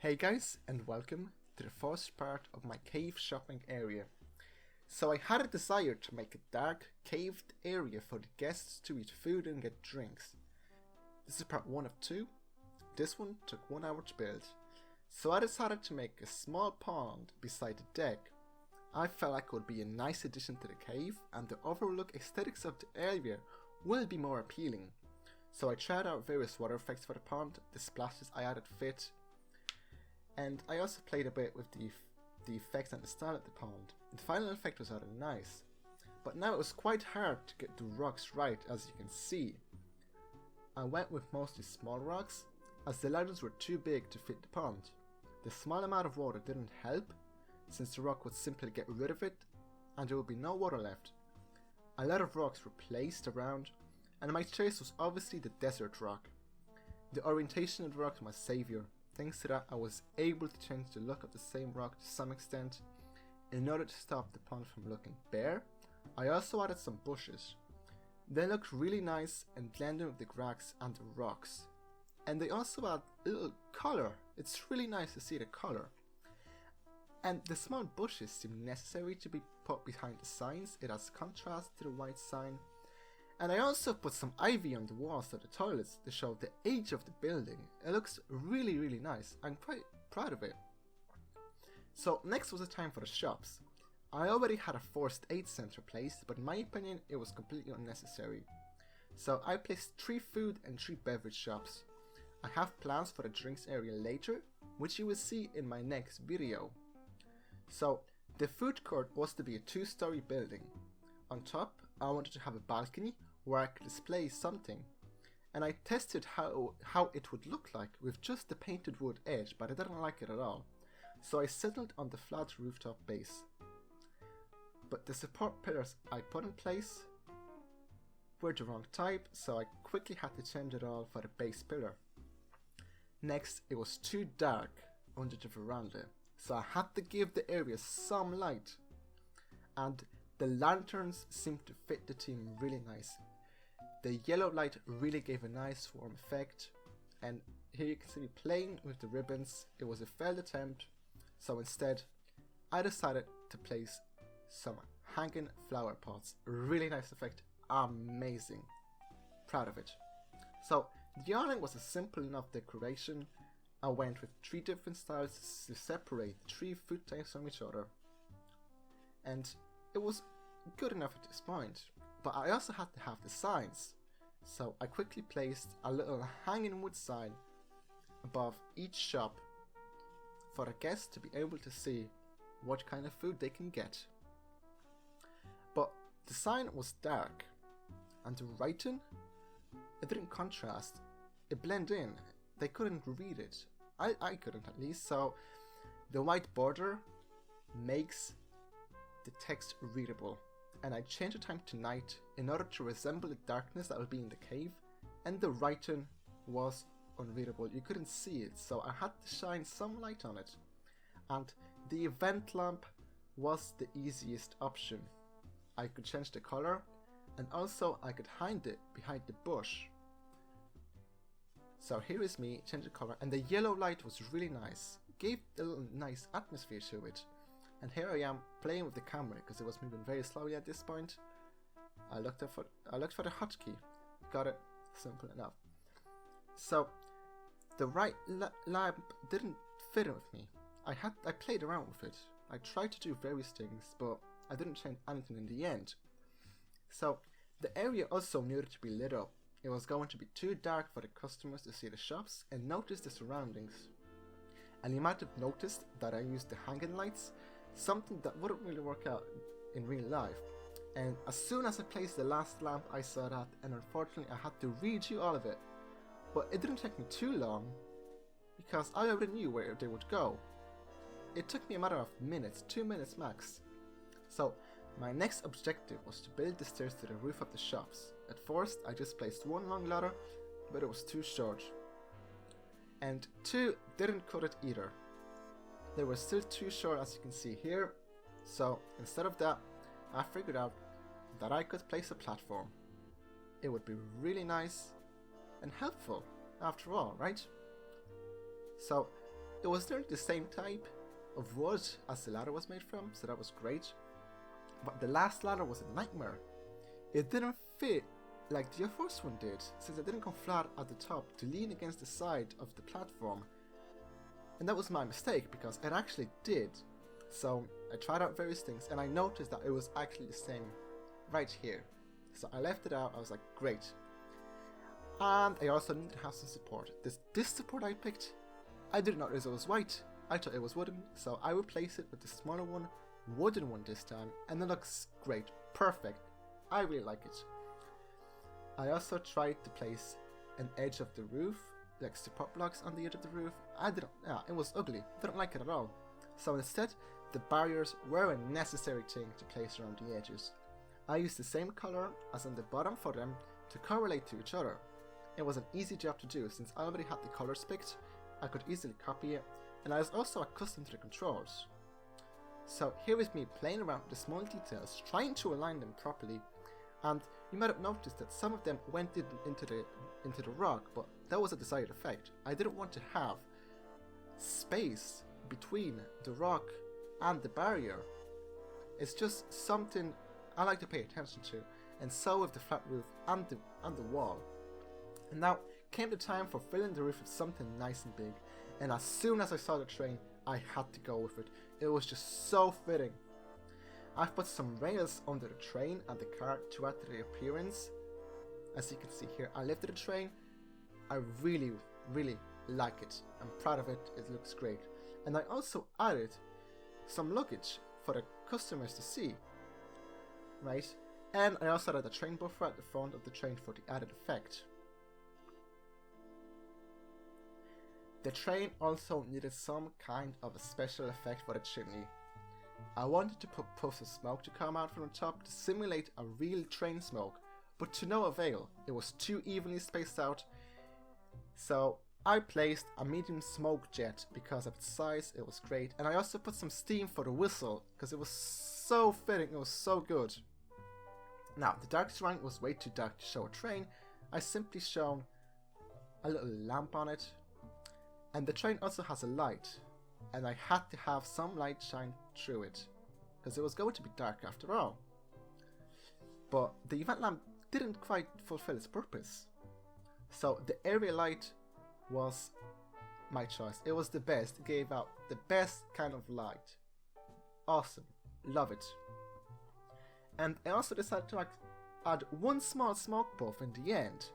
Hey guys, and welcome to the first part of my cave shopping area. So I had a desire to make a dark, caved area for the guests to eat food and get drinks. This is part 1 of 2. This one took 1 hour to build. So I decided to make a small pond beside the deck. I felt like it would be a nice addition to the cave, and the overlook aesthetics of the area will be more appealing. So I tried out various water effects for the pond. The splashes I added fit. And I also played a bit with the effects and the style of the pond. The final effect was rather nice, but now it was quite hard to get the rocks right, as you can see. I went with mostly small rocks, as the large ones were too big to fit the pond. The small amount of water didn't help, since the rock would simply get rid of it and there would be no water left. A lot of rocks were placed around, and my choice was obviously the desert rock. The orientation of the rock was my saviour. Thanks to that, I was able to change the look of the same rock to some extent. In order to stop the pond from looking bare, I also added some bushes. They looked really nice and blended with the grass and the rocks. And they also add a little colour. It's really nice to see the colour. And the small bushes seem necessary to be put behind the signs. It adds contrast to the white sign. And I also put some ivy on the walls of the toilets to show the age of the building. It looks really nice. I'm quite proud of it. So next was the time for the shops. I already had a first aid center placed, but in my opinion it was completely unnecessary. So I placed 3 food and 3 beverage shops. I have plans for the drinks area later, which you will see in my next video. So the food court was to be a 2-story building. On top I wanted to have a balcony where I could display something, and I tested how it would look like with just the painted wood edge, but I didn't like it at all, so I settled on the flat rooftop base. But the support pillars I put in place were the wrong type, so I quickly had to change it all for the base pillar. Next, it was too dark under the veranda, so I had to give the area some light, and the lanterns seemed to fit the theme really nice. The yellow light really gave a nice warm effect, and here you can see me playing with the ribbons. It was a failed attempt, so instead I decided to place some hanging flower pots. Really nice effect, amazing, proud of it. So the awning was a simple enough decoration. I went with 3 different styles to separate 3 food types from each other, and it was good enough at this point, but I also had to have the signs. So I quickly placed a little hanging wood sign above each shop for the guests to be able to see what kind of food they can get. But the sign was dark, and the writing, it didn't contrast, it blended in. They couldn't read it. I couldn't at least, so the white border makes the text readable, and I changed the time to night in order to resemble the darkness that would be in the cave, and the writing was unreadable. You couldn't see it, so I had to shine some light on it, and the event lamp was the easiest option. I could change the color, and also I could hide it behind the bush. So here is me changing the color, and the yellow light was really nice, gave a little nice atmosphere to it. And here I am playing with the camera because it was moving very slowly at this point. I looked for the hotkey, got it, simple enough. So the right lamp didn't fit with me. I played around with it. I tried to do various things, but I didn't change anything in the end. So the area also needed to be lit up. It was going to be too dark for the customers to see the shops and notice the surroundings. And you might have noticed that I used the hanging lights, something that wouldn't really work out in real life. And as soon as I placed the last lamp, I saw that, and unfortunately I had to read you all of it. But it didn't take me too long, because I already knew where they would go. It took me a matter of minutes, 2 minutes max. So my next objective was to build the stairs to the roof of the shops. At first I just placed 1 long ladder, but it was too short. And 2 didn't cut it either. They were still too short, as you can see here, so instead of that, I figured out that I could place a platform. It would be really nice and helpful after all, right? So it was nearly the same type of wood as the ladder was made from, so that was great. But the last ladder was a nightmare. It didn't fit like the first one did, since it didn't come flat at the top to lean against the side of the platform. And that was my mistake, because it actually did. So I tried out various things and I noticed that it was actually the same right here. So I left it out. I was like, great. And I also needed to have some support. This support I picked, I didn't notice it was white. I thought it was wooden, so I replaced it with the smaller one, wooden one this time, and it looks great, perfect. I really like it. I also tried to place an edge of the roof, like support blocks on the edge of the roof. It was ugly. I didn't like it at all. So instead, the barriers were a necessary thing to place around the edges. I used the same color as on the bottom for them to correlate to each other. It was an easy job to do since I already had the colors picked. I could easily copy it, and I was also accustomed to the controls. So here is me playing around with the small details, trying to align them properly, and you might have noticed that some of them went into the rock, but that was a desired effect. I didn't want to have space between the rock and the barrier. It's just something I like to pay attention to, and so with the flat roof and the wall. And now came the time for filling the roof with something nice and big, and as soon as I saw the train, I had to go with it. It was just so fitting. I've put some rails under the train and the car to add to the appearance. As you can see here, I lifted the train. I really, really like it. I'm proud of it. It looks great. And I also added some luggage for the customers to see. Right? And I also added a train buffer at the front of the train for the added effect. The train also needed some kind of a special effect for the chimney. I wanted to put puffs of smoke to come out from the top to simulate a real train smoke, but to no avail. It was too evenly spaced out, so I placed a medium smoke jet because of its size. It was great, and I also put some steam for the whistle because it was so fitting. It was so good. Now, the dark surrounding was way too dark to show a train. I simply shone a little lamp on it, and the train also has a light, and I had to have some light shine through it because it was going to be dark after all. But the event lamp didn't quite fulfill its purpose, so the area light was my choice. It was the best. It gave out the best kind of light. Awesome. Love it. And I also decided to add one small smoke puff in the end.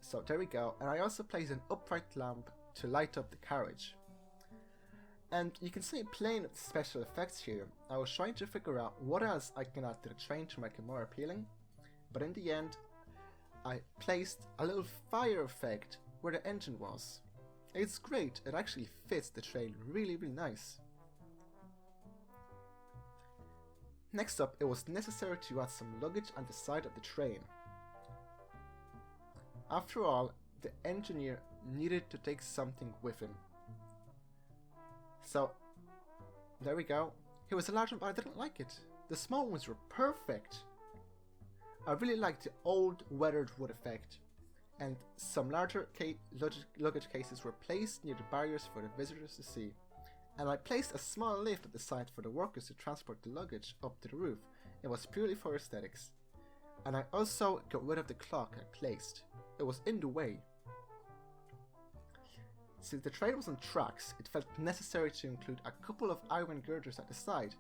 So there we go. And I also placed an upright lamp to light up the carriage. And you can see playing with special effects here. I was trying to figure out what else I can add to the train to make it more appealing. But in the end, I placed a little fire effect where the engine was. It's great. It actually fits the train really, really nice. Next up, it was necessary to add some luggage on the side of the train. After all, the engineer needed to take something with him. So, there we go. Here was a large one, but I didn't like it. The small ones were perfect. I really liked the old weathered wood effect, and some larger luggage cases were placed near the barriers for the visitors to see. And I placed a small lift at the side for the workers to transport the luggage up to the roof. It was purely for aesthetics. And I also got rid of the clock I placed. It was in the way. Since the train was on tracks, it felt necessary to include a couple of iron girders at the side.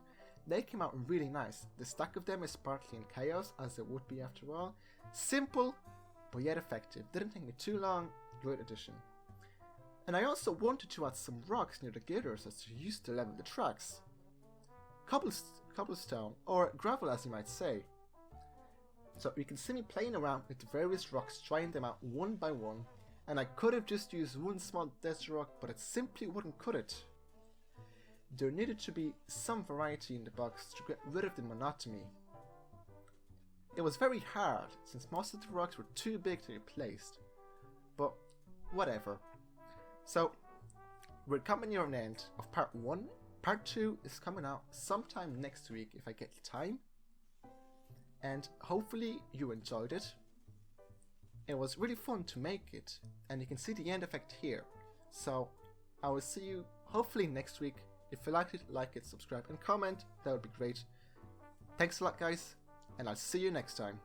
They came out really nice. The stack of them is partly in chaos, as it would be after all. Simple, but yet effective. Didn't take me too long. Great addition. And I also wanted to add some rocks near the girders as they used to level the tracks. Cobblestone, or gravel as you might say. So you can see me playing around with the various rocks, trying them out one by one, and I could have just used one small desert rock, but it simply wouldn't cut it. There needed to be some variety in the box to get rid of the monotony. It was very hard, since most of the rocks were too big to be placed, but whatever. So, we're coming near an end of part 1. Part 2 is coming out sometime next week if I get the time. And hopefully you enjoyed it. It was really fun to make it, and you can see the end effect here. So I will see you hopefully next week. If you liked it, like it, subscribe and comment. That would be great. Thanks a lot, guys, and I'll see you next time.